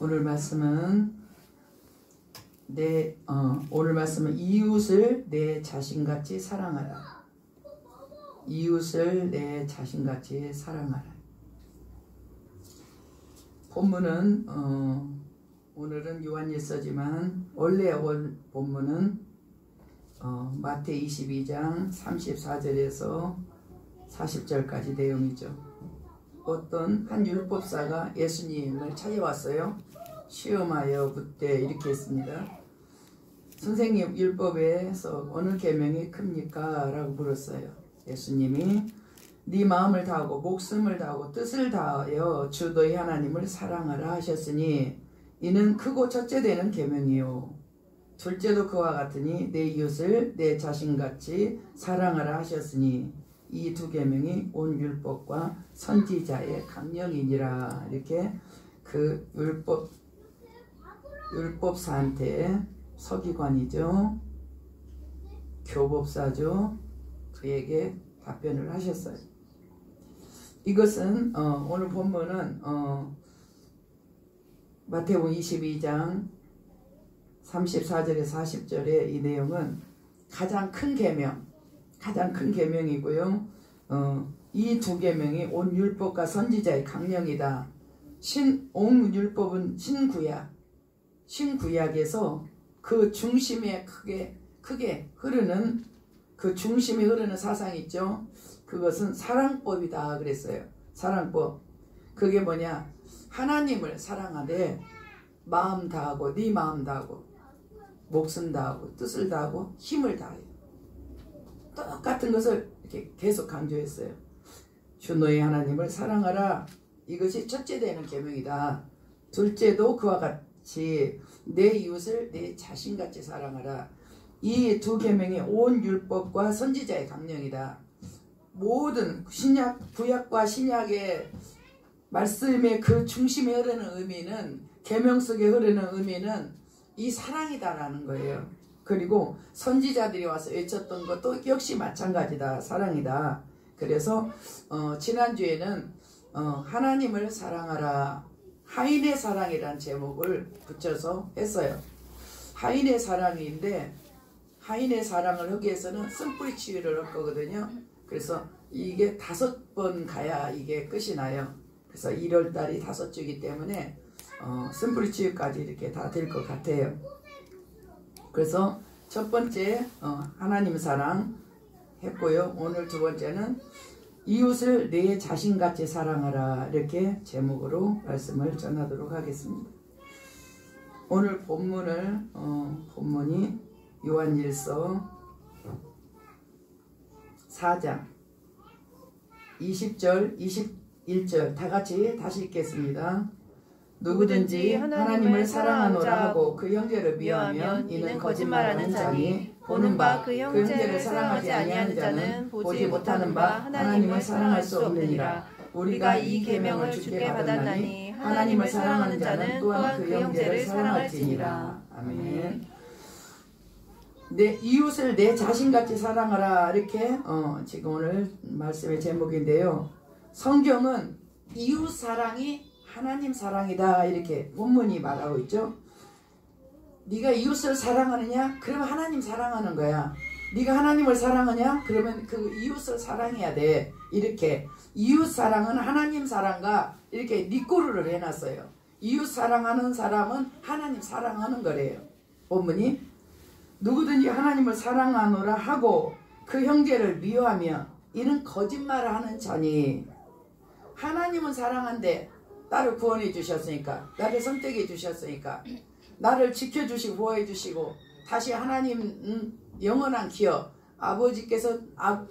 오늘 말씀은 이웃을 내 자신같이 사랑하라. 이웃을 내 자신같이 사랑하라. 본문은 오늘은 요한일서지만 원래 본문은 마태 22장 34절에서 40절까지 내용이죠. 어떤 한 율법사가 예수님을 찾아왔어요. 시험하여 묻되 이렇게 했습니다. 선생님, 율법에서 어느 계명이 큽니까? 라고 물었어요. 예수님이 네 마음을 다하고 목숨을 다하고 뜻을 다하여 주 너희 하나님을 사랑하라 하셨으니 이는 크고 첫째 되는 계명이요 둘째도 그와 같으니 내 이웃을 내 자신같이 사랑하라 하셨으니 이 두 계명이 온 율법과 선지자의 강령이니라. 이렇게 그 율법사한테 서기관이죠, 교법사죠, 그에게 답변을 하셨어요. 이것은 오늘 본문은 마태복음 22장 34절에 40절의 이 내용은 가장 큰 계명이고요. 이 두 계명이 온 율법과 선지자의 강령이다. 온 율법은 신구약에서 그 중심에 크게 흐르는 그 중심에 흐르는 사상이 있죠. 그것은 사랑법이다 그랬어요. 사랑법. 그게 뭐냐? 하나님을 사랑하되 마음 다하고 네 마음 다하고 목숨 다하고 뜻을 다하고 힘을 다해요. 똑같은 것을 이렇게 계속 강조했어요. 주 너희 하나님을 사랑하라. 이것이 첫째 되는 계명이다. 둘째도 그와 같이 내 이웃을 내 자신같이 사랑하라. 이 두 계명이 온 율법과 선지자의 강령이다. 모든 구약과 신약의 말씀의 그 중심에 흐르는 의미는, 계명 속에 흐르는 의미는 이 사랑이다라는 거예요. 그리고 선지자들이 와서 외쳤던 것도 역시 마찬가지다. 사랑이다. 그래서 지난주에는 하나님을 사랑하라, 하인의 사랑이라는 제목을 붙여서 했어요. 하인의 사랑인데, 하인의 사랑을 하기 위해서는 쓴뿌리 치유를 할 거거든요. 그래서 이게 5번 가야 이게 끝이 나요. 그래서 1월달이 5주이기 때문에 쓴뿌리 치유까지 이렇게 다 될 것 같아요. 그래서 첫 번째 하나님 사랑 했고요. 오늘 두 번째는 이웃을 내 자신같이 사랑하라. 이렇게 제목으로 말씀을 전하도록 하겠습니다. 오늘 본문이 요한일서 4장 20절 21절 다 같이 다시 읽겠습니다. 누구든지 하나님을 사랑하노라 하고 그 형제를 미워하면 이는 거짓말하는 자니 보는 바 그 형제를 사랑하지 아니하는 자는 보지 못하는 바 하나님을 사랑할 수 없느니라. 우리가 이 계명을 주께 받았나니 하나님을 사랑하는 자는 또한 그 형제를 사랑할지니라. 아멘. 내 이웃을 내 자신같이 사랑하라. 이렇게 지금 오늘 말씀의 제목인데요. 성경은 이웃 사랑이 하나님 사랑이다. 이렇게 본문이 말하고 있죠. 네가 이웃을 사랑하느냐? 그러면 하나님 사랑하는 거야. 네가 하나님을 사랑하냐? 그러면 그 이웃을 사랑해야 돼. 이렇게 이웃 사랑은 하나님 사랑과 이렇게 리꼬르를 해놨어요. 이웃 사랑하는 사람은 하나님 사랑하는 거래요. 본문이 누구든지 하나님을 사랑하노라 하고 그 형제를 미워하며 이는 거짓말을 하는 자니. 하나님은 사랑한데 나를 구원해 주셨으니까, 나를 선택해 주셨으니까, 나를 지켜주시고 보호해 주시고 다시 하나님 영원한 기업 아버지께서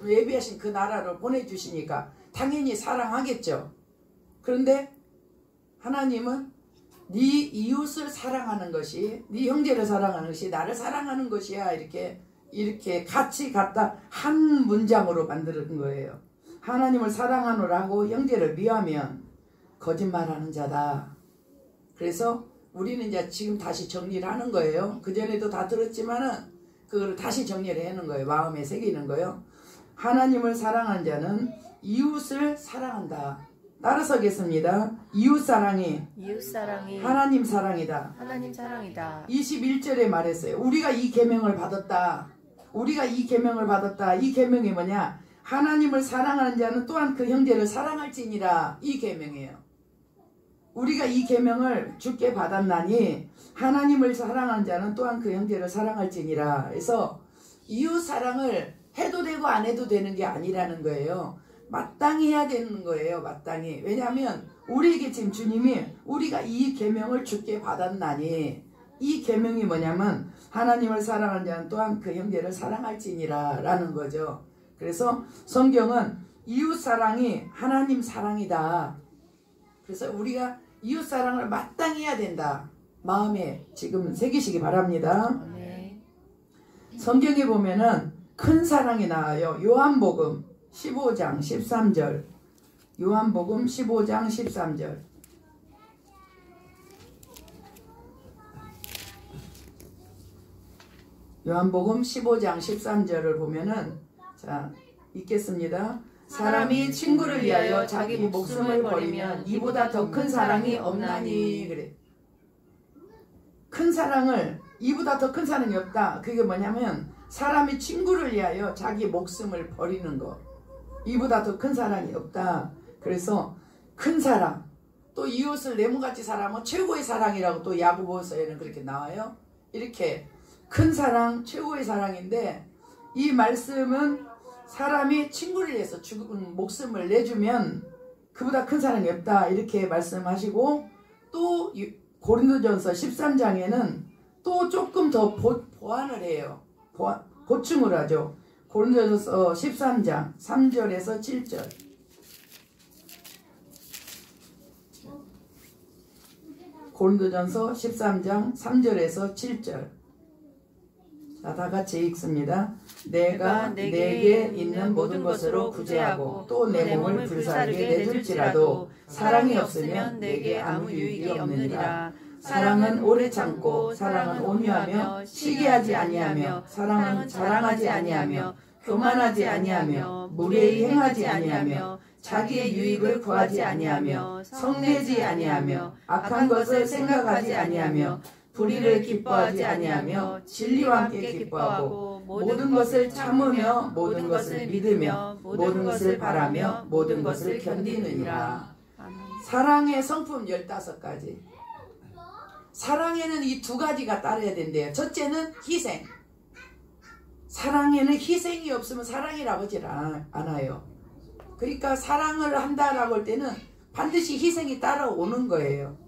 예비하신 그 나라로 보내주시니까 당연히 사랑하겠죠. 그런데 하나님은 네 이웃을 사랑하는 것이, 네 형제를 사랑하는 것이 나를 사랑하는 것이야. 이렇게 같이 갖다 한 문장으로 만드는 거예요. 하나님을 사랑하노라고 형제를 미워하면 거짓말하는 자다. 그래서 우리는 이제 지금 다시 정리를 하는 거예요. 그전에도 다 들었지만은 그걸 다시 정리를 하는 거예요. 마음에 새기는 거예요. 하나님을 사랑하는 자는 이웃을 사랑한다. 따라서 하겠습니다. 이웃사랑이 하나님 사랑이다. 21절에 말했어요. 우리가 이 계명을 받았다. 이 계명이 뭐냐? 하나님을 사랑하는 자는 또한 그 형제를 사랑할지니라. 이 계명이에요. 우리가 이 계명을 주께 받았나니 하나님을 사랑하는 자는 또한 그 형제를 사랑할지니라. 그래서 이웃 사랑을 해도 되고 안 해도 되는 게 아니라는 거예요. 마땅히 해야 되는 거예요. 마땅히. 왜냐하면 우리에게 지금 주님이 우리가 이 계명을 주께 받았나니, 이 계명이 뭐냐면 하나님을 사랑하는 자는 또한 그 형제를 사랑할지니라 라는 거죠. 그래서 성경은 이웃 사랑이 하나님 사랑이다. 그래서 우리가 이웃 사랑을 마땅히 해야 된다. 마음에 지금 새기시기 바랍니다. 성경에 보면은 큰 사랑이 나와요. 요한복음 15장 13절. 요한복음 15장 13절. 요한복음 15장 13절을 보면은, 자, 읽겠습니다. 사람이 친구를 위하여 자기 목숨을 버리면 이보다 더 큰 사랑이 없나니. 그래. 큰 사랑을, 이보다 더 큰 사랑이 없다. 그게 뭐냐면 사람이 친구를 위하여 자기 목숨을 버리는 거. 이보다 더 큰 사랑이 없다. 그래서 큰 사랑, 또 이웃을 내 몸같이 사랑하면 최고의 사랑이라고 또 야고보서에는 그렇게 나와요. 이렇게 큰 사랑, 최고의 사랑인데, 이 말씀은 사람이 친구를 위해서 목숨을 내주면 그보다 큰 사랑이 없다. 이렇게 말씀하시고, 또 고린도전서 13장에는 또 조금 더 보완을 해요. 보충을 하죠. 고린도전서 13장 3절에서 7절. 고린도전서 13장 3절에서 7절. 자, 다 같이 읽습니다. 내가 내게 있는 모든 것으로 구제하고 또 내 몸을 불사르게 내줄지라도 사랑이 없으면 내게 아무 유익이 없느니라. 사랑은 오래 참고, 사랑은 온유하며 시기하지 아니하며, 사랑은 자랑하지 아니하며, 교만하지 아니하며, 무례히 행하지 아니하며, 자기의 유익을 구하지 아니하며, 성내지 아니하며, 악한 것을 생각하지 아니하며, 불의를 기뻐하지 아니하며, 진리와 함께 기뻐하고, 모든 것을 참으며, 모든 것을 믿으며, 모든 것을 바라며, 모든 것을 견디느니라. 사랑의 성품 15가지. 사랑에는 이 두 가지가 따라야 된대요. 첫째는 희생. 사랑에는 희생이 없으면 사랑이라고 하질 않아요. 그러니까 사랑을 한다라고 할 때는 반드시 희생이 따라오는 거예요.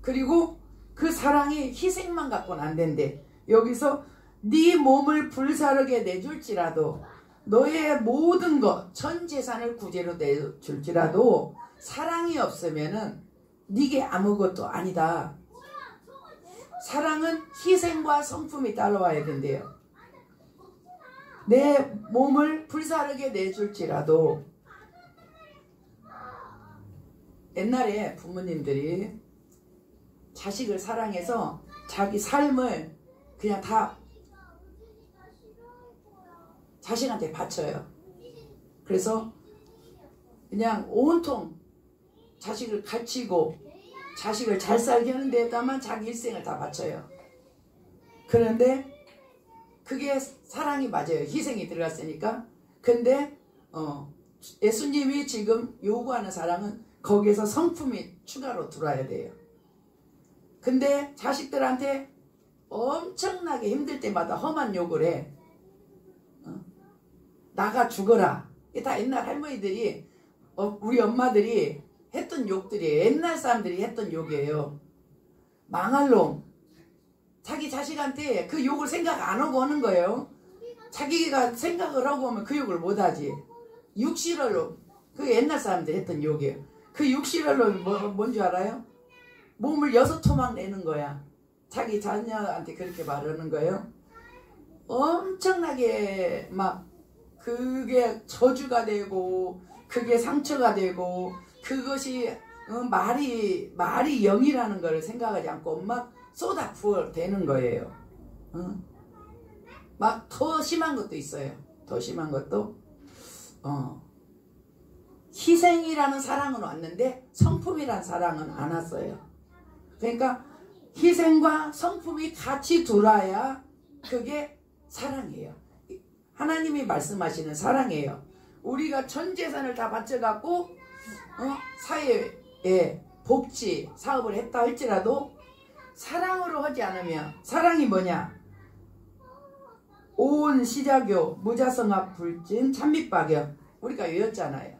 그리고 그 사랑이 희생만 갖고는 안 된대. 여기서 네 몸을 불사르게 내줄지라도, 너의 모든 것, 전 재산을 구제로 내줄지라도 사랑이 없으면은 네게 아무것도 아니다. 사랑은 희생과 성품이 따라와야 된대요. 내 몸을 불사르게 내줄지라도. 옛날에 부모님들이 자식을 사랑해서 자기 삶을 그냥 다 자식한테 바쳐요. 그래서 그냥 온통 자식을 가르치고 자식을 잘 살게 하는 데다만 자기 일생을 다 바쳐요. 그런데 그게 사랑이 맞아요. 희생이 들어갔으니까. 근데 예수님이 지금 요구하는 사랑은 거기에서 성품이 추가로 들어와야 돼요. 근데 자식들한테 엄청나게 힘들 때마다 험한 욕을 해. 나가 죽어라. 이게 다 옛날 할머니들이, 우리 엄마들이 했던 욕들이에요. 옛날 사람들이 했던 욕이에요. 망할 놈. 자기 자식한테 그 욕을 생각 안 하고 하는 거예요. 자기가 생각을 하고 하면 그 욕을 못하지. 육실할 놈. 그 옛날 사람들이 했던 욕이에요. 그 육실할 놈이 뭔지 알아요? 몸을 6토막 내는 거야. 자기 자녀한테 그렇게 말하는 거예요. 엄청나게 막 그게 저주가 되고, 그게 상처가 되고, 그것이 말이 영이라는 걸 생각하지 않고 막 쏟아 부어 대는 거예요. 막 더 심한 것도 있어요. 더 심한 것도 희생이라는 사랑은 왔는데 성품이란 사랑은 안 왔어요. 그러니까 희생과 성품이 같이 들어야 그게 사랑이에요. 하나님이 말씀하시는 사랑이에요. 우리가 전 재산을 다 바쳐갖고 사회에 복지 사업을 했다 할지라도 사랑으로 하지 않으면, 사랑이 뭐냐? 온 시자교 무자성합 불진 찬빛박연, 우리가 외웠잖아요.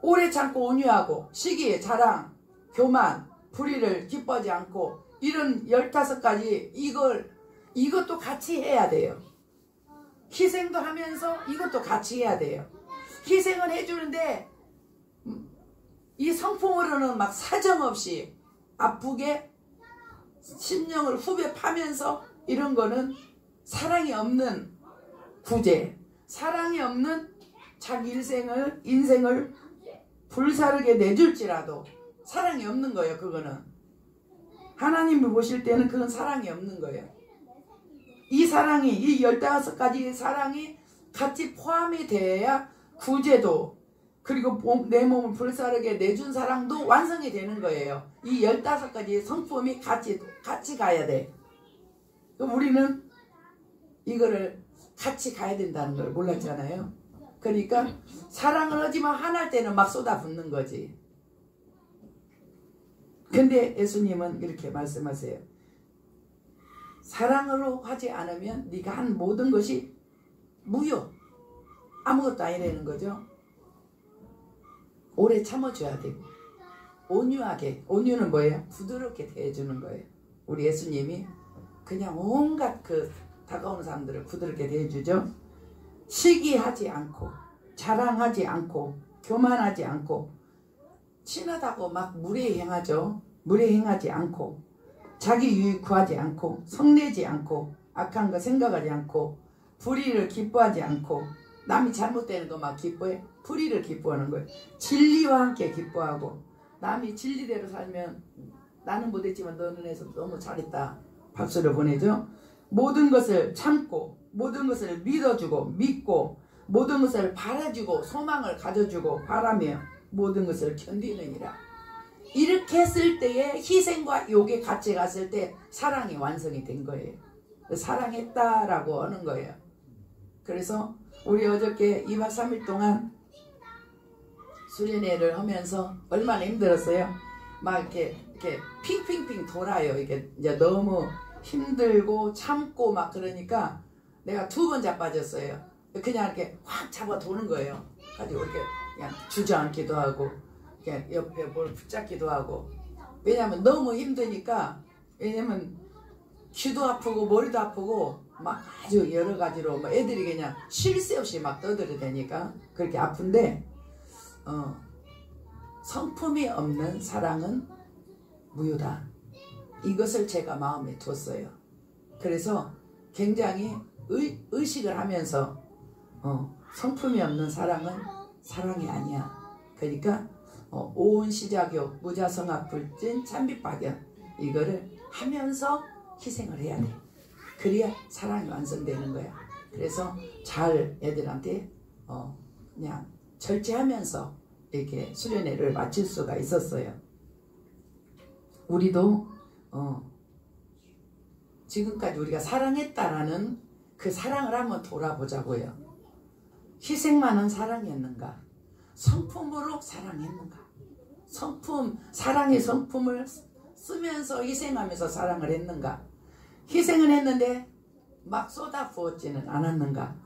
오래 참고 온유하고 시기 자랑 교만 불의를 기뻐하지 않고, 이런 15가지 이것도 같이 해야 돼요. 희생도 하면서 이것도 같이 해야 돼요. 희생은 해주는데 이 성품으로는 막 사정없이 아프게 심령을 후벼 파면서, 이런 거는 사랑이 없는 구제, 사랑이 없는 자기 인생을 불사르게 내줄지라도 사랑이 없는 거예요. 그거는 하나님이 보실 때는 그건 사랑이 없는 거예요. 이 사랑이, 이 15가지의 사랑이 같이 포함이 돼야 구제도, 그리고 내 몸을 불사르게 내준 사랑도 완성이 되는 거예요. 이 15가지의 성품이 같이 가야 돼. 그럼 우리는 이거를 같이 가야 된다는 걸 몰랐잖아요. 그러니까 사랑을 하지만 화날 때는 막 쏟아붓는 거지. 근데 예수님은 이렇게 말씀하세요. 사랑으로 하지 않으면 네가 한 모든 것이 무효, 아무것도 아니라는 거죠. 오래 참아줘야 되고, 온유하게, 온유는 뭐예요? 부드럽게 대해주는 거예요. 우리 예수님이 그냥 온갖 그 다가오는 사람들을 부드럽게 대해주죠. 시기하지 않고, 자랑하지 않고, 교만하지 않고, 친하다고 막 무례행하죠. 무례행하지 않고, 자기 유익 구하지 않고, 성내지 않고, 악한 거 생각하지 않고, 불의를 기뻐하지 않고, 남이 잘못되는 거 막 기뻐해. 불의를 기뻐하는 거예요. 진리와 함께 기뻐하고, 남이 진리대로 살면 나는 못했지만 너는 해서 너무 잘했다, 박수를 보내죠. 모든 것을 참고, 모든 것을 믿어주고, 믿고, 모든 것을 바라주고, 소망을 가져주고, 바라며 모든 것을 견디느니라. 이렇게 했을 때에 희생과 욕에 같이 갔을 때 사랑이 완성이 된 거예요. 사랑했다라고 하는 거예요. 그래서 우리 어저께 2박 3일 동안 수련회를 하면서 얼마나 힘들었어요. 막 이렇게 핑핑핑 돌아요. 이게 이제 너무 힘들고 참고 막 그러니까 내가 2번 자빠졌어요. 그냥 이렇게 확 잡아 도는 거예요. 가지고 이렇게 그냥 주저앉기도 하고, 그냥 옆에 뭘 붙잡기도 하고. 왜냐면 너무 힘드니까, 왜냐면 귀도 아프고 머리도 아프고 막 아주 여러 가지로 뭐 애들이 그냥 쉴 새 없이 막 떠들어대니까 그렇게 아픈데, 성품이 없는 사랑은 무효다. 이것을 제가 마음에 뒀어요. 그래서 굉장히 의식을 하면서 성품이 없는 사랑은 사랑이 아니야. 그러니까 온 시자교 무자성합 불진 찬빛박연, 이거를 하면서 희생을 해야 돼. 그래야 사랑이 완성되는 거야. 그래서 잘 애들한테 그냥 절제하면서 이렇게 수련회를 마칠 수가 있었어요. 우리도 지금까지 우리가 사랑했다라는 그 사랑을 한번 돌아보자고요. 희생만은 사랑이었는가? 성품으로 사랑했는가? 사랑의 성품을 쓰면서 희생하면서 사랑을 했는가? 희생은 했는데 막 쏟아부었지는 않았는가?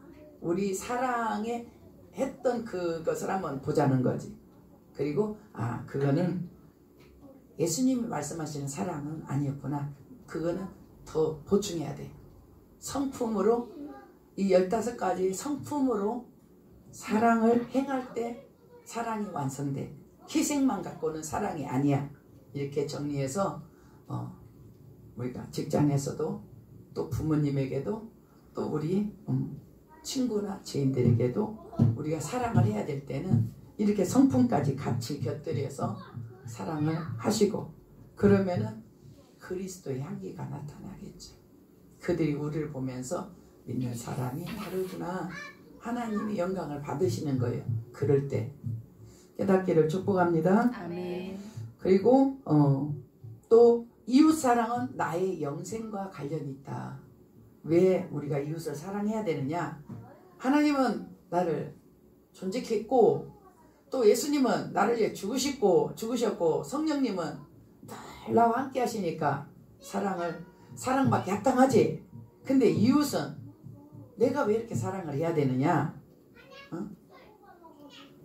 우리 사랑에 했던 그것을 한번 보자는 거지. 그리고 그거는 예수님이 말씀하시는 사랑은 아니었구나. 그거는 더 보충해야 돼. 성품으로, 이 15가지 성품으로 사랑을 행할 때 사랑이 완성돼. 희생만 갖고는 사랑이 아니야. 이렇게 정리해서 우리가 직장에서도, 또 부모님에게도, 또 우리 친구나 지인들에게도 우리가 사랑을 해야 될 때는 이렇게 성품까지 같이 곁들여서 사랑을 하시고, 그러면은 그리스도의 향기가 나타나겠죠. 그들이 우리를 보면서 믿는 사람이 다르구나, 하나님이 영광을 받으시는 거예요. 그럴 때 깨닫기를 축복합니다. 아멘. 그리고 또 이웃사랑은 나의 영생과 관련이 있다. 왜 우리가 이웃을 사랑해야 되느냐? 하나님은 나를 존재했고 또 예수님은 나를 위해 죽으셨고 성령님은 늘 나와 함께 하시니까 사랑받기 합당하지. 근데 이웃은 내가 왜 이렇게 사랑을 해야 되느냐?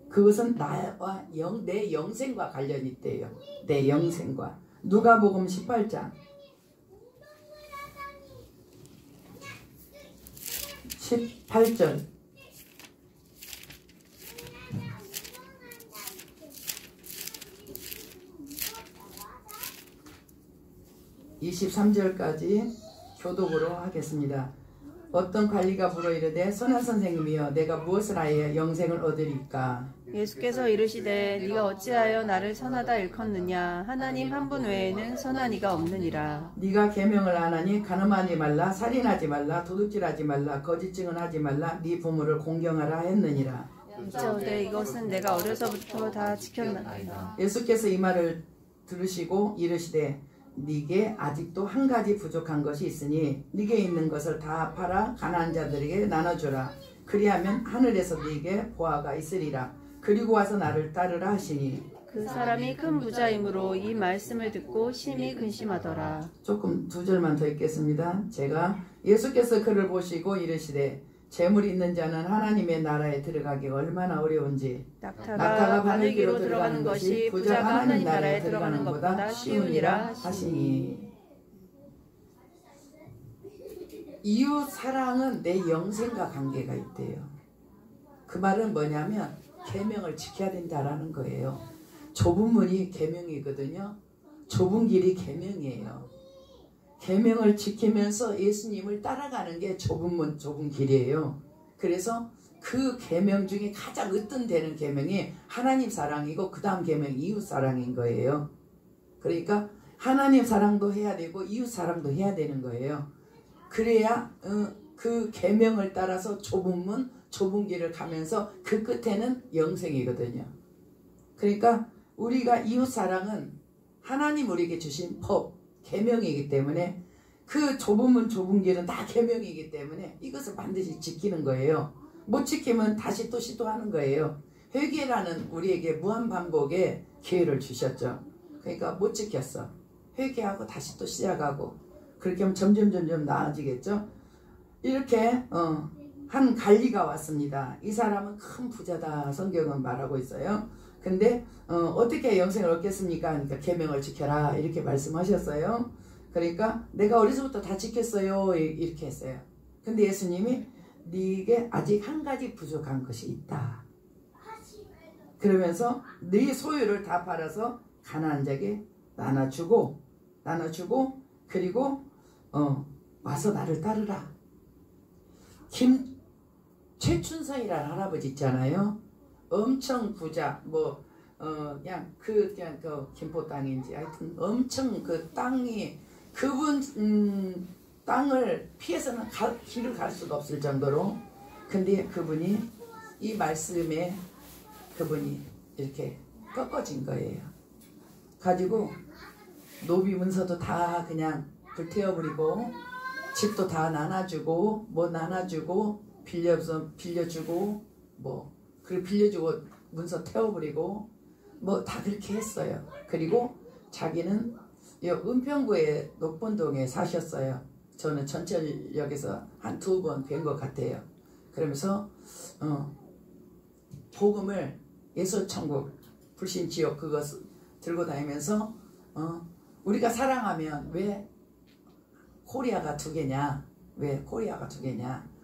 그것은 나와 내 영생과 관련이 있대요. 내 영생과. 누가복음 18장 18절 23절까지 교독으로 하겠습니다. 어떤 관리가 물어 이르되 선한 선생님이여 내가 무엇을 하여 영생을 얻으리까? 예수께서 이르시되 네가 어찌하여 나를 선하다 일컫느냐? 하나님 한 분 외에는 선한 이가 없느니라. 네가 계명을 안 하니 간음하지 말라, 살인하지 말라, 도둑질하지 말라, 거짓 증언하지 말라, 네 부모를 공경하라 했느니라. 이처되 이것은 내가 어려서부터 다 지켰나이다. 예수께서 이 말을 들으시고 이르시되 네게 아직도 한 가지 부족한 것이 있으니 네게 있는 것을 다 팔아 가난한 자들에게 나눠주라. 그리하면 하늘에서 네게 보화가 있으리라. 그리고 와서 나를 따르라 하시니 그 사람이 큰 부자이므로 이 말씀을 듣고 심히 근심하더라. 조금 두 절만 더 읽겠습니다. 제가 예수께서 그를 보시고 이르시되 재물이 있는 자는 하나님의 나라에 들어가기가 얼마나 어려운지 낙타가 바늘기로 들어가는 것이 부자가 하나님 나라에 들어가는 것보다 쉬우니라 하시니. 이웃 사랑은 내 영생과 관계가 있대요. 그 말은 뭐냐면 계명을 지켜야 된다라는 거예요. 좁은 문이 계명이거든요. 좁은 길이 계명이에요. 계명을 지키면서 예수님을 따라가는 게 좁은 문, 좁은 길이에요. 그래서 그 계명 중에 가장 으뜸되는 계명이 하나님 사랑이고 그 다음 계명이 이웃 사랑인 거예요. 그러니까 하나님 사랑도 해야 되고 이웃 사랑도 해야 되는 거예요. 그래야 그 계명을 따라서 좁은 문, 좁은 길을 가면서 그 끝에는 영생이거든요. 그러니까 우리가 이웃 사랑은 하나님 우리에게 주신 법, 계명이기 때문에 그 좁은 문 좁은 길은 다 계명이기 때문에 이것을 반드시 지키는 거예요. 못 지키면 다시 또 시도하는 거예요. 회개라는 우리에게 무한반복의 기회를 주셨죠. 그러니까 못 지켰어. 회개하고 다시 또 시작하고 그렇게 하면 점점 나아지겠죠. 이렇게 한 관리가 왔습니다. 이 사람은 큰 부자다 성경은 말하고 있어요. 근데 어떻게 영생을 얻겠습니까? 그러니까 계명을 지켜라 이렇게 말씀하셨어요. 그러니까 내가 어려서부터 다 지켰어요 이렇게 했어요. 근데 예수님이 네게 아직 한 가지 부족한 것이 있다. 그러면서 네 소유를 다 팔아서 가난한 자에게 나눠주고 그리고 와서 나를 따르라. 최춘성이라는 할아버지 있잖아요. 엄청 부자 그냥 그 김포 땅인지 하여튼 엄청 그 땅이 그분 땅을 피해서는 길을 갈 수가 없을 정도로. 근데 그분이 이 말씀에 그분이 이렇게 꺾어진 거예요. 가지고 노비 문서도 다 그냥 불태워버리고 집도 다 나눠주고 빌려주고 그리고 빌려주고 문서 태워버리고 다 그렇게 했어요. 그리고 자기는 은평구의 녹본동에 사셨어요. 저는 전철역에서 한 2번 뵌 것 같아요. 그러면서 복음을 예수천국 불신지옥 그것 들고 다니면서 우리가 사랑하면 왜 코리아가 두 개냐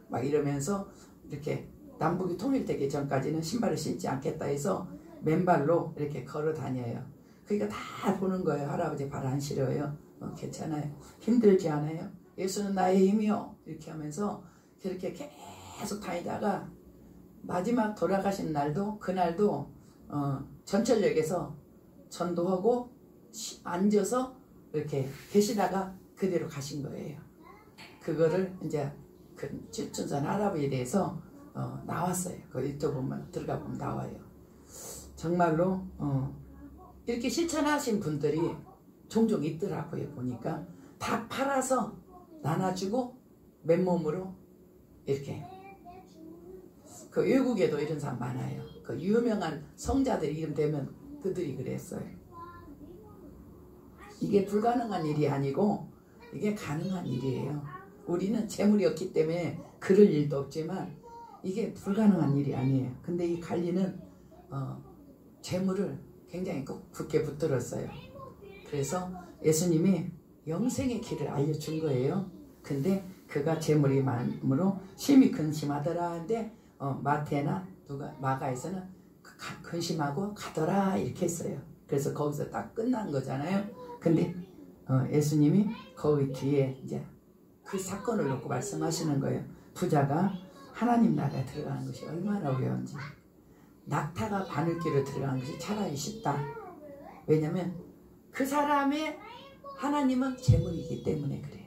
막 이러면서 이렇게 남북이 통일되기 전까지는 신발을 신지 않겠다 해서 맨발로 이렇게 걸어 다녀요. 그러니까 다 보는 거예요. 할아버지 발 안 시려요. 괜찮아요. 힘들지 않아요. 예수는 나의 힘이요. 이렇게 하면서 그렇게 계속 다니다가 마지막 돌아가신 날도 그날도 전철역에서 전도하고 앉아서 이렇게 계시다가 그대로 가신 거예요. 그거를 이제 그 최춘선 할아버지에 대해서 나왔어요. 그 유튜브 보면 들어가 보면 나와요. 정말로 이렇게 실천하신 분들이 종종 있더라고요. 보니까 다 팔아서 나눠주고 맨몸으로 이렇게. 그 외국에도 이런 사람 많아요. 그 유명한 성자들 이름 되면 그들이 그랬어요. 이게 불가능한 일이 아니고 이게 가능한 일이에요. 우리는 재물이 없기 때문에 그럴 일도 없지만 이게 불가능한 일이 아니에요. 근데 이 관리는 재물을 굉장히 굳게 붙들었어요. 그래서 예수님이 영생의 길을 알려준 거예요. 근데 그가 재물이 많으므로 심히 근심하더라 하는데 마태나 마가에서는 근심하고 가더라 이렇게 했어요. 그래서 거기서 딱 끝난 거잖아요. 근데 예수님이 거기 뒤에 이제 그 사건을 놓고 말씀하시는 거예요. 부자가 하나님 나라에 들어가는 것이 얼마나 어려운지. 낙타가 바늘길로 들어가는 것이 차라리 쉽다. 왜냐면 그 사람의 하나님은 재물이기 때문에 그래요.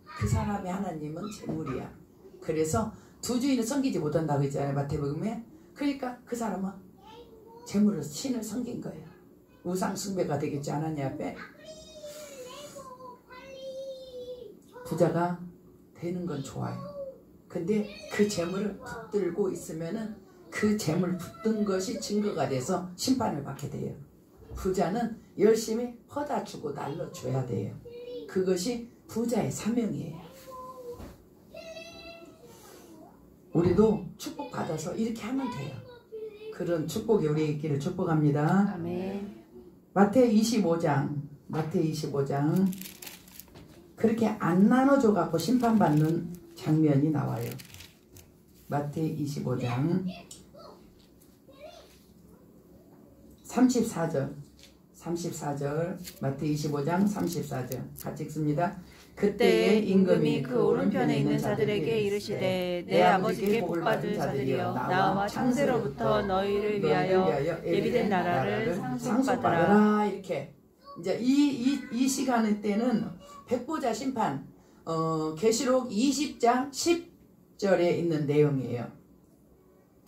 그 사람의 하나님은 재물이야. 그래서 두 주인을 섬기지 못한다고 했잖아요. 마태복음에. 그러니까 그 사람은 재물로 신을 섬긴 거예요. 우상 숭배가 되겠지 않았냐 앞에. 부자가 되는 건 좋아요. 근데 그 재물을 붙들고 있으면은 그 재물 붙든 것이 증거가 돼서 심판을 받게 돼요. 부자는 열심히 퍼다 주고 날려줘야 돼요. 그것이 부자의 사명이에요. 우리도 축복받아서 이렇게 하면 돼요. 그런 축복이 우리 있기를 축복합니다. 아멘. 마태 25장 그렇게 안 나눠줘 갖고 심판받는 장면이 나와요. 마태 25장 34절 마태 25장 34절 같이 읽습니다. 그때에 임금이 그 오른편에 있는 자들에게 이르시되 내 아버지께 복받은 자들이여 나와 창세로부터 너희를 위하여 예비된 나라를 상속받으라. 이렇게 이제 이 시간 때는 백보자 심판 계시록 20장 10절에 있는 내용이에요.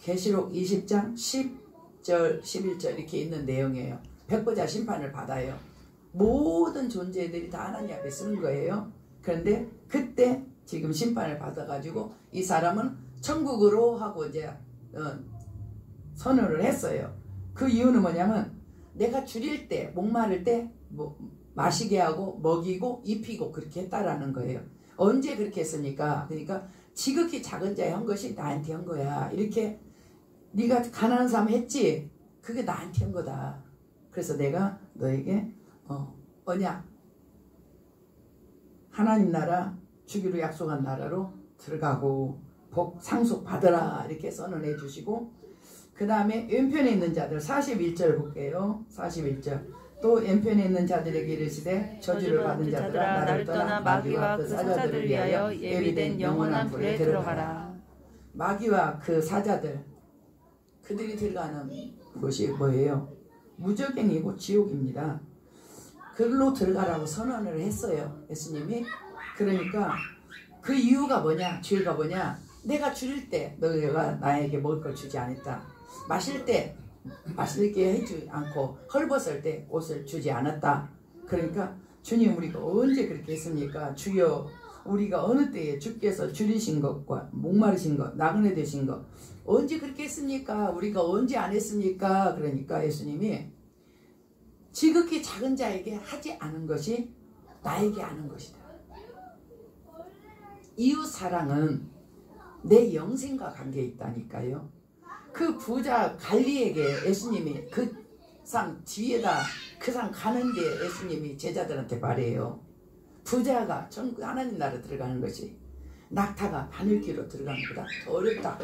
계시록 20장 10절 11절 이렇게 있는 내용이에요. 백보자 심판을 받아요. 모든 존재들이 다 하나님 앞에 쓰는 거예요. 그런데 그때 지금 심판을 받아가지고 이 사람은 천국으로 하고 이제 선언을 했어요. 그 이유는 뭐냐면 내가 줄일 때 목마를 때 마시게 하고 먹이고 입히고 그렇게 했다라는 거예요. 언제 그렇게 했습니까? 그러니까 지극히 작은 자의 한 것이 나한테 한 거야. 이렇게 네가 가난한 사람 했지? 그게 나한테 한 거다. 그래서 내가 너에게 언약 하나님 나라 주기로 약속한 나라로 들어가고 복 상속 받으라 이렇게 선언해 주시고 그 다음에 왼편에 있는 자들 41절 볼게요. 41절 또 왼편에 있는 자들에게 이르시되 저주를 받은 자들아 나를 떠나 마귀와 그 사자들을 위하여 예비된 영원한 불에 들어가라. 마귀와 그 사자들 그들이 들어가는 곳이 뭐예요? 무적행이고 지옥입니다. 그걸로 들어가라고 선언을 했어요. 예수님이. 그러니까 그 이유가 뭐냐? 죄가 뭐냐? 내가 줄일 때 너희가 나에게 먹을 걸 주지 않았다. 마실 때 마시게 해주지 않고 헐벗을 때 옷을 주지 않았다. 그러니까 주님 우리가 언제 그렇게 했습니까? 주여 우리가 어느 때에 주께서 줄이신 것과 목마르신 것 나그네 되신 것 언제 그렇게 했습니까? 우리가 언제 안 했습니까? 그러니까 예수님이 지극히 작은 자에게 하지 않은 것이 나에게 하는 것이다. 이웃사랑은 내 영생과 관계에 있다니까요. 그 부자 갈리에게 예수님이 그 상 뒤에다 그 상 가는데 예수님이 제자들한테 말해요. 부자가 하나님 나라 들어가는 것이 낙타가 바늘길로 들어가는 것보다 더 어렵다.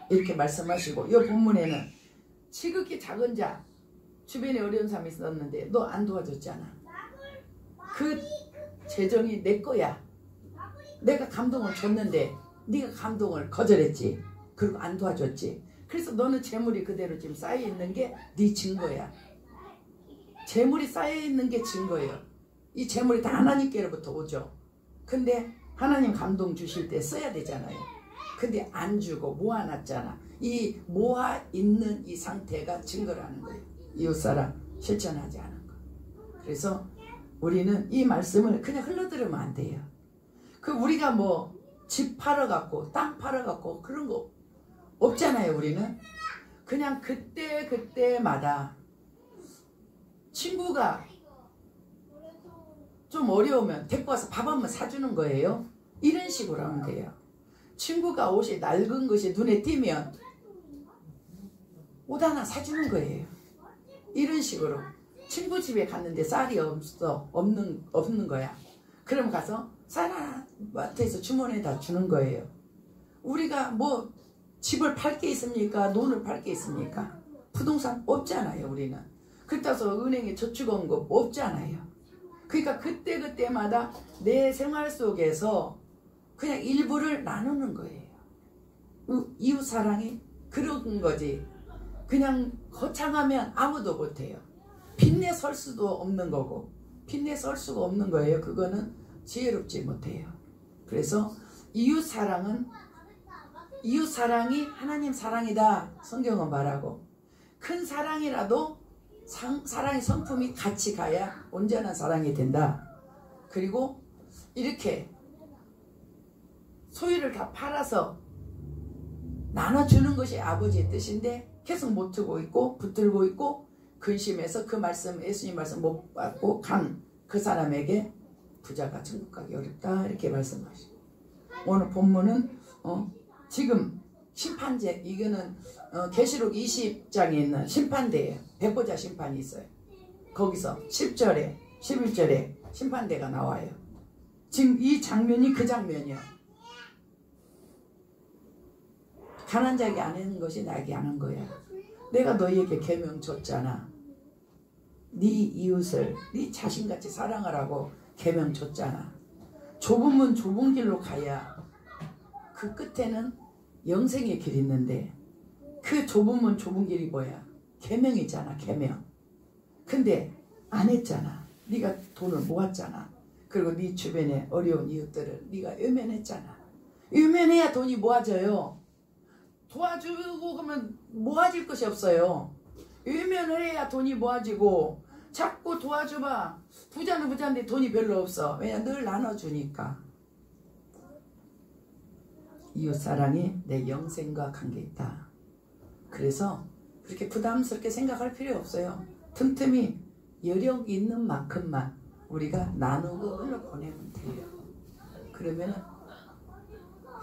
이렇게 말씀하시고 이 본문에는 지극히 작은 자 주변에 어려운 사람이 있었는데 너 안 도와줬잖아. 그 재정이 내 거야. 내가 감동을 줬는데 네가 감동을 거절했지. 그리고 안 도와줬지. 그래서 너는 재물이 그대로 지금 쌓여있는 게 네 증거야. 재물이 쌓여있는 게 증거예요. 이 재물이 다 하나님께로부터 오죠. 근데 하나님 감동 주실 때 써야 되잖아요. 근데 안 주고 모아놨잖아. 이 모아 있는 이 상태가 증거라는 거예요. 이웃사랑 실천하지 않은 거. 그래서 우리는 이 말씀을 그냥 흘러들으면 안 돼요. 그 우리가 뭐 집 팔아갖고 땅 팔아갖고 그런 거 없잖아요. 우리는 그냥 그때마다 친구가 좀 어려우면 데리고 와서 밥 한번 사주는 거예요. 이런 식으로 하면 돼요. 친구가 옷이 낡은 것이 눈에 띄면 옷 하나 사주는 거예요. 이런 식으로 친구 집에 갔는데 쌀이 없는 거야. 그럼 가서 쌀 하나 마트에서 주문해다 주는 거예요. 우리가 뭐 집을 팔 게 있습니까? 논을 팔 게 있습니까? 부동산 없잖아요. 우리는 그렇다고 은행에 저축원금 없잖아요. 그러니까 그때마다 내 생활 속에서 그냥 일부를 나누는 거예요. 이웃사랑이 그런 거지. 그냥 거창하면 아무도 못해요. 빚내 설 수도 없는 거고 빚내 설 수가 없는 거예요. 그거는 지혜롭지 못해요. 그래서 이웃사랑이 하나님 사랑이다. 성경은 말하고 큰 사랑이라도 사랑의 성품이 같이 가야 온전한 사랑이 된다. 그리고 이렇게 소유를 다 팔아서 나눠주는 것이 아버지의 뜻인데 계속 못 두고 있고 붙들고 있고 근심해서 그 말씀 예수님 말씀 못 받고 간 그 사람에게 부자가 천국 가기 어렵다 이렇게 말씀하시고 오늘 본문은 지금 심판제 이거는 계시록 20장에 있는 심판대예요. 백보자 심판이 있어요. 거기서 10절에 11절에 심판대가 나와요. 지금 이 장면이 그 장면이요. 가난한 자에게 안 하는 것이 나에게 안 한 거야. 내가 너희에게 계명 줬잖아. 네 이웃을 네 자신같이 사랑하라고 계명 줬잖아. 좁은 문 좁은 길로 가야 그 끝에는 영생의 길이 있는데 그 좁은 문 좁은 길이 뭐야? 계명이잖아. 계명. 근데 안 했잖아. 네가 돈을 모았잖아. 그리고 네 주변에 어려운 이웃들을 네가 외면했잖아. 외면해야 돈이 모아져요. 도와주고 그러면 모아질 것이 없어요. 외면을 해야 돈이 모아지고 자꾸 도와줘봐. 부자는 부자인데 돈이 별로 없어. 왜냐 늘 나눠주니까. 이웃사랑이 내 영생과 관계있다. 그래서 그렇게 부담스럽게 생각할 필요 없어요. 틈틈이 여력 있는 만큼만 우리가 나누고 흘러보내면 돼요. 그러면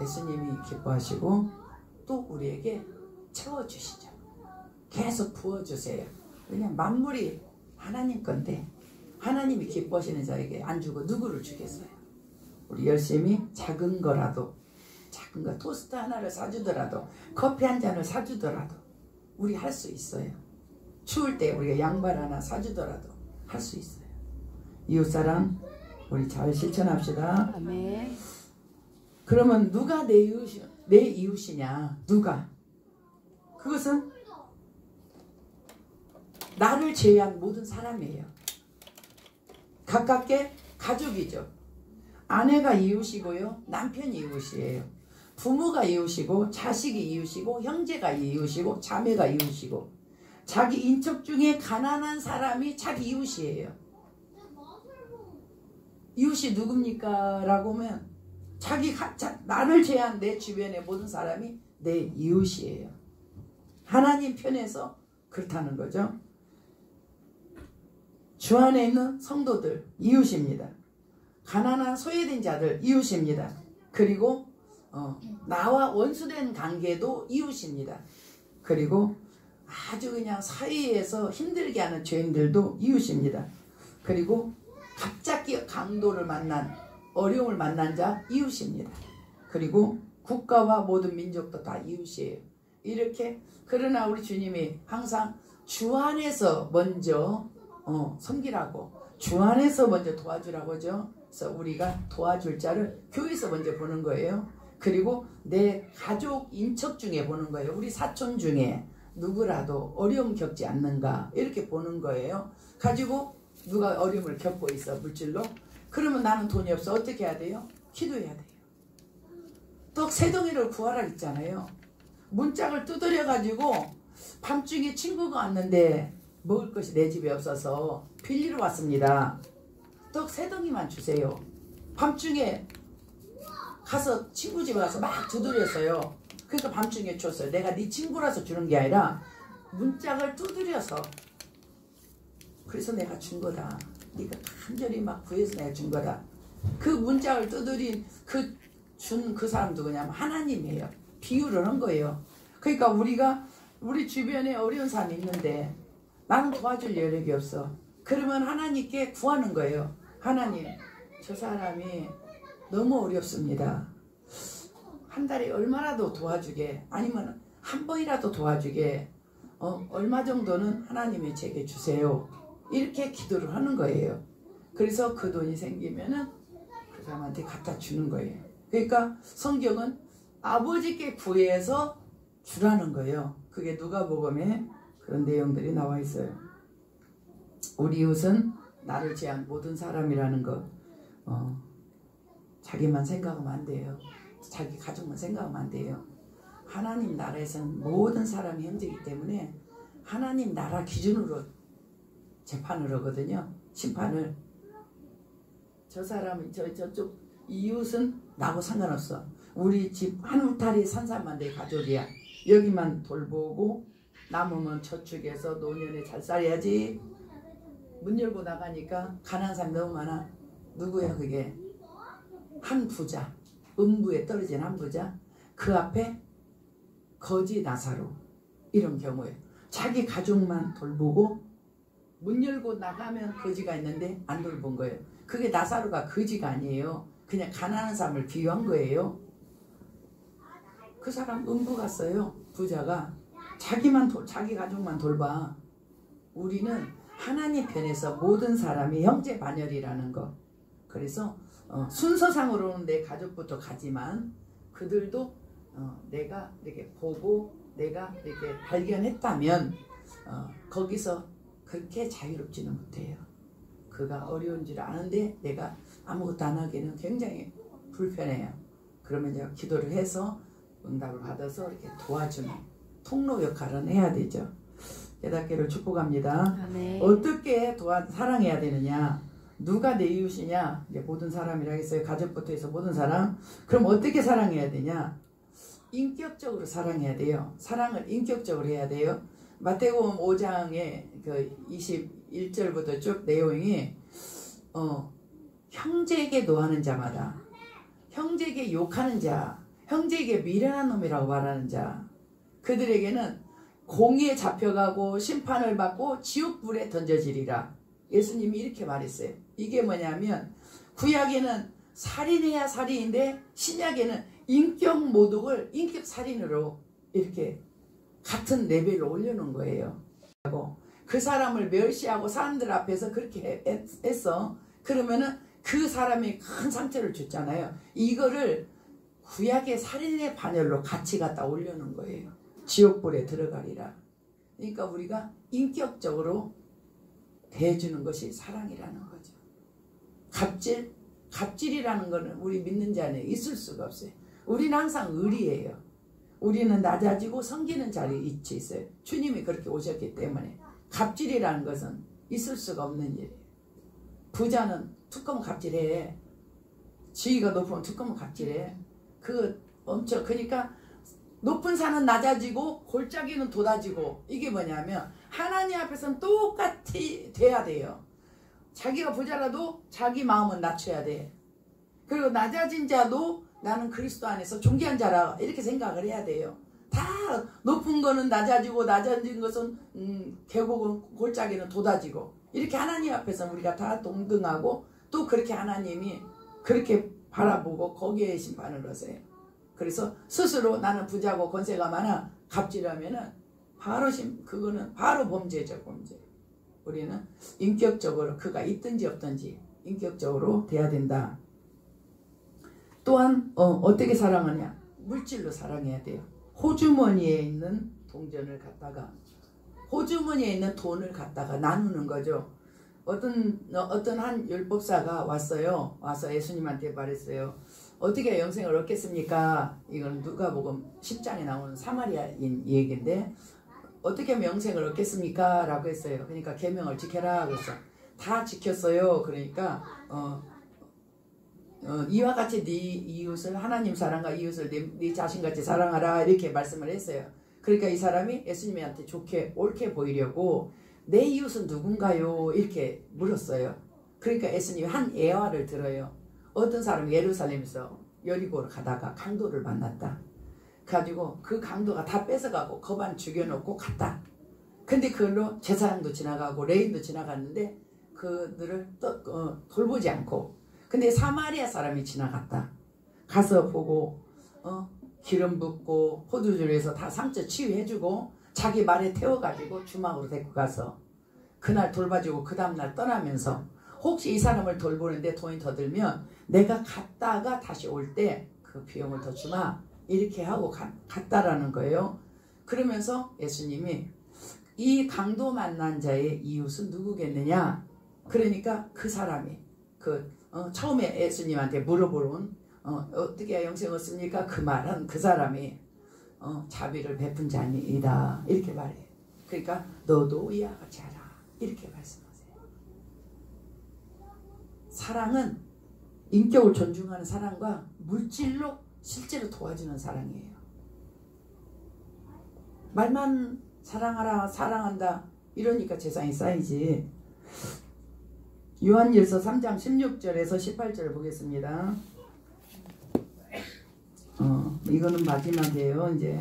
예수님이 기뻐하시고 또 우리에게 채워주시죠. 계속 부어주세요. 왜냐면 만물이 하나님 건데 하나님이 기뻐하시는 자에게 안 주고 누구를 주겠어요. 우리 열심히 작은 거라도 작은 거 토스트 하나를 사주더라도 커피 한 잔을 사주더라도 우리 할 수 있어요. 추울 때 우리가 양말 하나 사주더라도 할 수 있어요. 이웃사랑 우리 잘 실천합시다. 아멘. 그러면 누가 내 이웃이냐? 누가? 그것은 나를 제외한 모든 사람이에요. 가깝게 가족이죠. 아내가 이웃이고요. 남편이 이웃이에요. 부모가 이웃이고 자식이 이웃이고 형제가 이웃이고 자매가 이웃이고 자기 인척 중에 가난한 사람이 자기 이웃이에요. 이웃이 누굽니까? 라고 하면 나를 제한 내 주변의 모든 사람이 내 이웃이에요. 하나님 편에서 그렇다는 거죠. 주 안에 있는 성도들 이웃입니다. 가난한 소외된 자들 이웃입니다. 그리고 나와 원수된 관계도 이웃입니다. 그리고 아주 그냥 사이에서 힘들게 하는 죄인들도 이웃입니다. 그리고 갑자기 강도를 만난 어려움을 만난 자 이웃입니다. 그리고 국가와 모든 민족도 다 이웃이에요. 이렇게 그러나 우리 주님이 항상 주 안에서 먼저 섬기라고 주 안에서 먼저 도와주라고 하죠. 그래서 우리가 도와줄 자를 교회에서 먼저 보는 거예요. 그리고 내 가족 인척 중에 보는 거예요. 우리 사촌 중에 누구라도 어려움 겪지 않는가 이렇게 보는 거예요. 가지고 누가 어려움을 겪고 있어 물질로. 그러면 나는 돈이 없어. 어떻게 해야 돼요? 기도해야 돼요. 떡 3덩이를 구하라 했잖아요. 문짝을 두드려 가지고 밤중에 친구가 왔는데 먹을 것이 내 집에 없어서 빌리러 왔습니다. 떡 3덩이만 주세요. 밤중에 가서 친구 집에 가서 막 두드렸어요. 그러니까 밤중에 줬어요. 내가 네 친구라서 주는 게 아니라 문짝을 두드려서, 그래서 내가 준 거다. 네가 간절히 막 구해서 내가 준 거다. 그 문짝을 두드린 준 그 사람 누구냐면 하나님이에요. 비유를 한 거예요. 그러니까 우리 주변에 어려운 사람이 있는데 나는 도와줄 여력이 없어. 그러면 하나님께 구하는 거예요. 하나님, 저 사람이 너무 어렵습니다. 한 달에 얼마라도 도와주게, 아니면 한 번이라도 도와주게, 얼마 정도는 하나님이 제게 주세요. 이렇게 기도를 하는 거예요. 그래서 그 돈이 생기면은 그 사람한테 갖다 주는 거예요. 그러니까 성경은 아버지께 구해서 주라는 거예요. 그게 누가복음에 그런 내용들이 나와 있어요. 우리 이웃은 나를 제한 모든 사람이라는 거. 자기만 생각하면 안 돼요. 자기 가족만 생각하면 안 돼요. 하나님 나라에서는 모든 사람이 형제이기 때문에 하나님 나라 기준으로 재판을 하거든요. 심판을. 저 사람은 저쪽 이웃은 나하고 상관없어. 우리 집 한 울타리 산 사람만 내 가족이야. 여기만 돌보고 남으면 저축해서 노년에 잘 살아야지. 문 열고 나가니까 가난한 사람이 너무 많아. 누구야 그게? 한 부자, 음부에 떨어진 한 부자, 그 앞에 거지 나사로, 이런 경우에 자기 가족만 돌보고 문 열고 나가면 거지가 있는데 안 돌본 거예요. 그게 나사로가 거지가 아니에요. 그냥 가난한 사람을 비유한 거예요. 그 사람 음부 갔어요. 부자가 자기 가족만 돌봐. 우리는 하나님 편에서 모든 사람이 형제 반열이라는 거. 그래서 순서상으로는 내 가족부터 가지만 그들도 내가 이렇게 보고 내가 이렇게 발견했다면 거기서 그렇게 자유롭지는 못해요. 그가 어려운 줄 아는데 내가 아무것도 안 하기는 굉장히 불편해요. 그러면 제가 기도를 해서 응답을 받아서 이렇게 도와주는 통로 역할은 해야 되죠. 깨닫기를 축복합니다. 네. 어떻게 사랑해야 되느냐? 누가 내 이웃이냐? 이제 모든 사람이라 했어요. 가족부터 해서 모든 사람. 그럼 어떻게 사랑해야 되냐? 인격적으로 사랑해야 돼요. 사랑을 인격적으로 해야 돼요. 마태복음 5장의 그 21절부터 쭉 내용이 형제에게 노하는 자마다, 형제에게 욕하는 자, 형제에게 미련한 놈이라고 말하는 자, 그들에게는 공의에 잡혀가고 심판을 받고 지옥불에 던져지리라. 예수님이 이렇게 말했어요. 이게 뭐냐면 구약에는 살인해야 살인인데 신약에는 인격 모독을 인격 살인으로 이렇게 같은 레벨로 올려놓은 거예요. 그 사람을 멸시하고 사람들 앞에서 그렇게 했어. 그러면은 그 사람이 큰 상처를 줬잖아요. 이거를 구약의 살인의 반열로 같이 갖다 올려놓은 거예요. 지옥불에 들어가리라. 그러니까 우리가 인격적으로 대해주는 것이 사랑이라는 거죠. 갑질이라는 거는 우리 믿는 자 안에 있을 수가 없어요. 우리는 항상 의리예요. 우리는 낮아지고 섬기는 자리에 위치해 있어요. 주님이 그렇게 오셨기 때문에 갑질이라는 것은 있을 수가 없는 일이에요. 부자는 두꺼운 갑질해. 지위가 높으면 두꺼운 갑질해. 그러니까 높은 산은 낮아지고 골짜기는 돋아지고, 이게 뭐냐면 하나님 앞에서는 똑같이 돼야 돼요. 자기가 부자라도 자기 마음은 낮춰야 돼. 그리고 낮아진 자도 나는 그리스도 안에서 존귀한 자라 이렇게 생각을 해야 돼요. 다 높은 거는 낮아지고 낮아진 것은 계곡은 골짜기는 돋아지고, 이렇게 하나님 앞에서 우리가 다 동등하고, 또 그렇게 하나님이 그렇게 바라보고 거기에 심판을 하세요. 그래서 스스로 나는 부자고 권세가 많아 갑질하면은 그거는 바로 범죄죠, 범죄. 우리는 인격적으로 그가 있든지 없든지 인격적으로 돼야 된다. 또한 어떻게 사랑하냐? 물질로 사랑해야 돼요. 호주머니에 있는 동전을 갖다가, 호주머니에 있는 돈을 갖다가 나누는 거죠. 어떤 한 율법사가 왔어요. 와서 예수님한테 말했어요. 어떻게 영생을 얻겠습니까? 이건 누가복음 10장에 나오는 사마리아인 얘기인데 어떻게 하면 영생을 얻겠습니까? 라고 했어요. 그러니까 계명을 지켜라 그랬어. 다 지켰어요. 그러니까 이와 같이 네 이웃을 하나님 사랑과 이웃을 네 자신같이 사랑하라 이렇게 말씀을 했어요. 그러니까 이 사람이 예수님한테 좋게 옳게 보이려고 내 이웃은 누군가요? 이렇게 물었어요. 그러니까 예수님이 한 예화를 들어요. 어떤 사람이 예루살렘에서 여리고로 가다가 강도를 만났다. 가지고 그 강도가 다 뺏어가고 거반 죽여놓고 갔다. 근데 그걸로 제사장도 지나가고 레인도 지나갔는데 그들을 돌보지 않고 근데 사마리아 사람이 지나갔다. 가서 보고 기름 붓고 포도주를 해서 다 상처 치유해주고 자기 말에 태워가지고 주막으로 데리고 가서 그날 돌봐주고 그 다음날 떠나면서 혹시 이 사람을 돌보는데 돈이 더 들면 내가 갔다가 다시 올 때 그 비용을 더 주마 이렇게 하고 갔다라는 거예요. 그러면서 예수님이 이 강도 만난 자의 이웃은 누구겠느냐? 그러니까 그 사람이 처음에 예수님한테 물어보는 어떻게 영생 얻습니까? 그 말은 그 사람이 자비를 베푼 자니이다 이렇게 말해요. 그러니까 너도 이와 같이 하라 이렇게 말씀하세요. 사랑은 인격을 존중하는 사랑과 물질로 실제로 도와주는 사랑이에요. 말만 사랑하라 사랑한다 이러니까 재산이 쌓이지. 요한일서 3장 16절에서 18절을 보겠습니다. 이거는 마지막이에요. 이제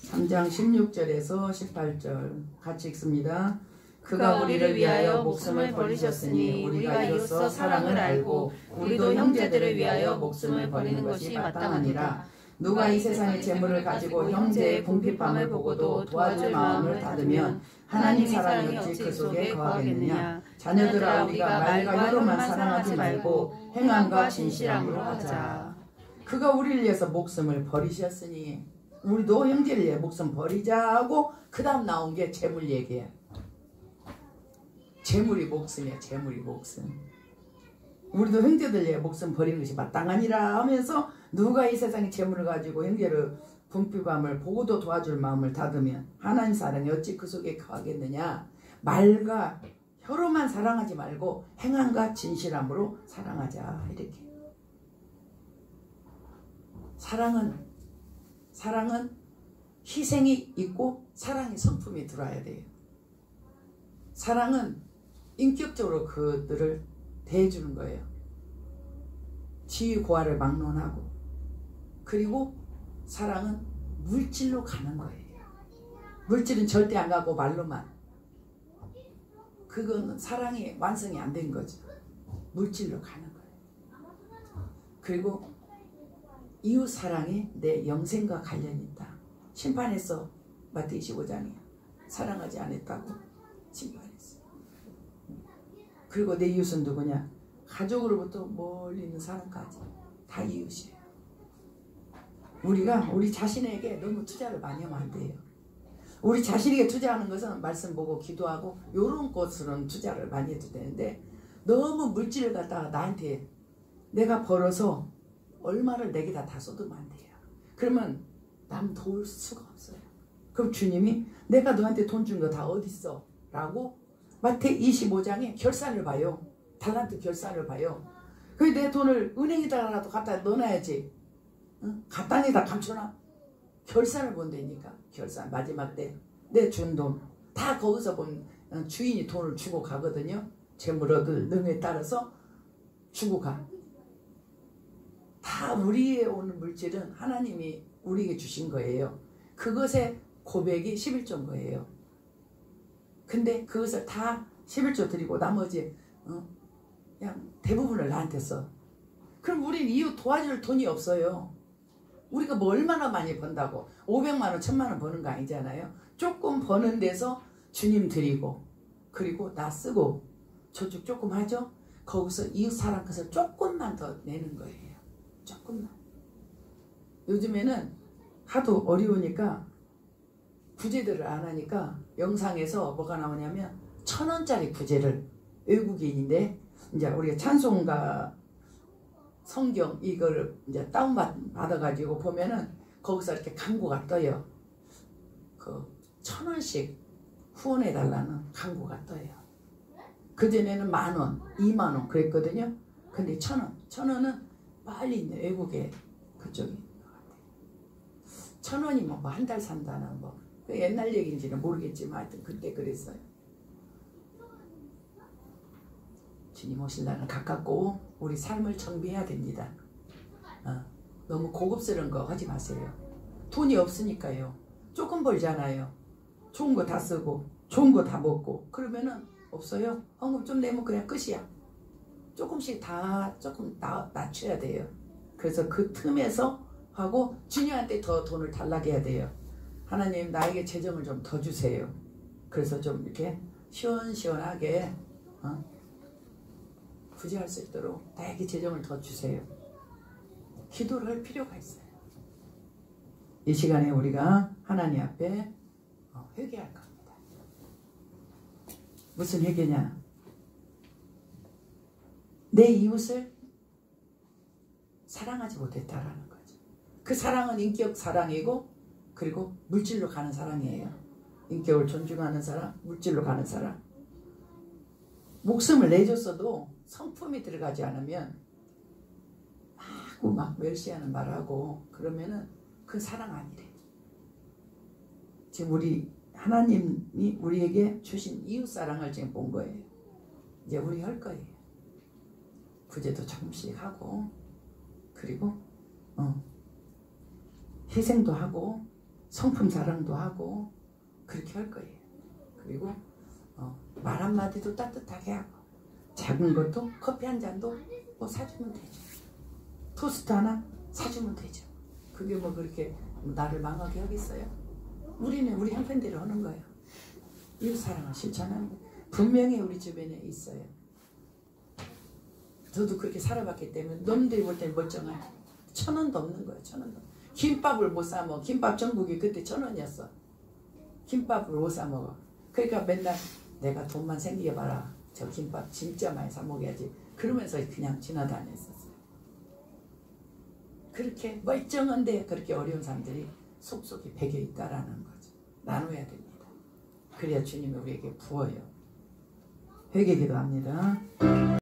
3장 16절에서 18절 같이 읽습니다. 그가 우리를 위하여 목숨을 버리셨으니 우리가 이로써 사랑을 알고 우리도 형제들을 위하여 목숨을 버리는 것이 마땅하니라. 누가 이 세상의 재물을 가지고 형제의 궁핍함을 보고도 도와줄 마음을 닫으면 하나님 사랑이 어찌 그 속에 거하겠느냐. 자녀들아 우리가 말과 혀로만 사랑하지 말고 행함과 진실함으로 하자. 그가 우리를 위해서 목숨을 버리셨으니 우리도 형제를 위해 목숨 버리자 하고 그 다음 나온 게 재물 얘기야. 재물이 목숨이야. 재물이 목숨. 우리도 형제들 위해 목숨 버리는 것이 마땅하니라 하면서 누가 이 세상의 재물을 가지고 형제를 궁핍함을 보고도 도와줄 마음을 닫으면 하나님 사랑이 어찌 그 속에 거하겠느냐. 말과 혀로만 사랑하지 말고 행함과 진실함으로 사랑하자. 이렇게. 사랑은 희생이 있고 사랑의 성품이 들어야 돼요. 사랑은 인격적으로 그들을 대해주는 거예요. 지위 고하를 막론하고. 그리고 사랑은 물질로 가는 거예요. 물질은 절대 안 가고 말로만. 그건 사랑이 완성이 안 된 거죠. 물질로 가는 거예요. 그리고 이웃 사랑이 내 영생과 관련이 있다. 심판했어. 마태 25장이야. 사랑하지 않았다고 심판했어. 그리고 내 이웃은 누구냐? 가족으로부터 멀리 있는 사람까지 다 이웃이에요. 우리가 우리 자신에게 너무 투자를 많이 하면 안 돼요. 우리 자신에게 투자하는 것은 말씀 보고 기도하고 이런 것으로는 투자를 많이 해도 되는데 너무 물질을 갖다가 나한테 내가 벌어서 얼마를 내게다 다 쏟으면 안 돼요. 그러면 남 도울 수가 없어요. 그럼 주님이 내가 너한테 돈 준 거 다 어디 있어? 라고 마태 25장에 결산을 봐요. 달란트 결산을 봐요. 그래 내 돈을 은행에다가라도 갖다 넣어놔야지. 응? 가땅에다 감춰놔. 결산을 본다니까. 결산 마지막 때 내 준 돈 다 거기서 본 주인이 돈을 주고 가거든요. 재물 얻을 능에 따라서 주고 가. 다 우리에 오는 물질은 하나님이 우리에게 주신 거예요. 그것의 고백이 11조인 거예요. 근데 그것을 다 11조 드리고 나머지 그냥 대부분을 나한테 써. 그럼 우린 이웃 도와줄 돈이 없어요. 우리가 뭐 얼마나 많이 번다고 500만 원, 1000만 원 버는 거 아니잖아요. 조금 버는 데서 주님 드리고 그리고 나 쓰고 저쪽 조금 하죠. 거기서 이웃 사랑 것을 조금만 더 내는 거예요. 조금만. 요즘에는 하도 어려우니까 구제들을 안 하니까 영상에서 뭐가 나오냐면 1,000원짜리 부제를 외국인인데 이제 우리가 찬송가 성경 이거를 이제 다운받아가지고 보면은 거기서 이렇게 광고가 떠요. 그 1,000원씩 후원해달라는 광고가 떠요. 그전에는 10,000원, 20,000원 그랬거든요. 근데 1,000원, 1,000원은 빨리 있는 외국에 그쪽이 있는 것 같아요. 1,000원이면 뭐 한 달 산다는 뭐 그 옛날 얘기인지는 모르겠지만 하여튼 그때 그랬어요. 주님 오실 날은 가깝고 우리 삶을 정비해야 됩니다. 너무 고급스러운 거 하지 마세요. 돈이 없으니까요. 조금 벌잖아요. 좋은 거 다 쓰고 좋은 거 다 먹고 그러면은 없어요. 헌금 좀 내면 그냥 끝이야. 조금씩 다 조금 낮춰야 돼요. 그래서 그 틈에서 하고 주님한테 더 돈을 달라게 해야 돼요. 하나님 나에게 재정을 좀 더 주세요. 그래서 좀 이렇게 시원시원하게 부지할 수 있도록 나에게 재정을 더 주세요. 기도를 할 필요가 있어요. 이 시간에 우리가 하나님 앞에 회개할 겁니다. 무슨 회개냐? 내 이웃을 사랑하지 못했다라는 거죠. 그 사랑은 인격 사랑이고 그리고 물질로 가는 사랑이에요. 인격을 존중하는 사랑, 물질로 가는 사랑. 목숨을 내줬어도 성품이 들어가지 않으면 막 멸시하는 말하고 그러면은 그 사랑 아니래. 지금 우리 하나님이 우리에게 주신 이웃 사랑을 지금 본 거예요. 이제 우리 할 거예요. 구제도 조금씩 하고 그리고 희생도 하고 성품 사랑도 하고 그렇게 할 거예요. 그리고 말 한마디도 따뜻하게 하고 작은 것도 커피 한 잔도 뭐 사주면 되죠. 토스트 하나 사주면 되죠. 그게 뭐 그렇게 나를 망하게 하겠어요? 우리는 우리 형편대로 하는 거예요. 이웃 사랑을 실천하는 거예요. 분명히 우리 주변에 있어요. 저도 그렇게 살아봤기 때문에 놈들이 볼 때는 멀쩡해요. 1,000원도 없는 거예요. 1,000원도. 김밥을 못 사 먹어. 김밥 전국이 그때 1,000원이었어. 김밥을 못 사 먹어. 그러니까 맨날 내가 돈만 생기게 봐라. 저 김밥 진짜 많이 사 먹어야지. 그러면서 그냥 지나다녔었어요. 그렇게 멀쩡한데 그렇게 어려운 사람들이 속속이 배겨 있다라는 거죠. 나눠야 됩니다. 그래야 주님이 우리에게 부어요. 회개 기도합니다.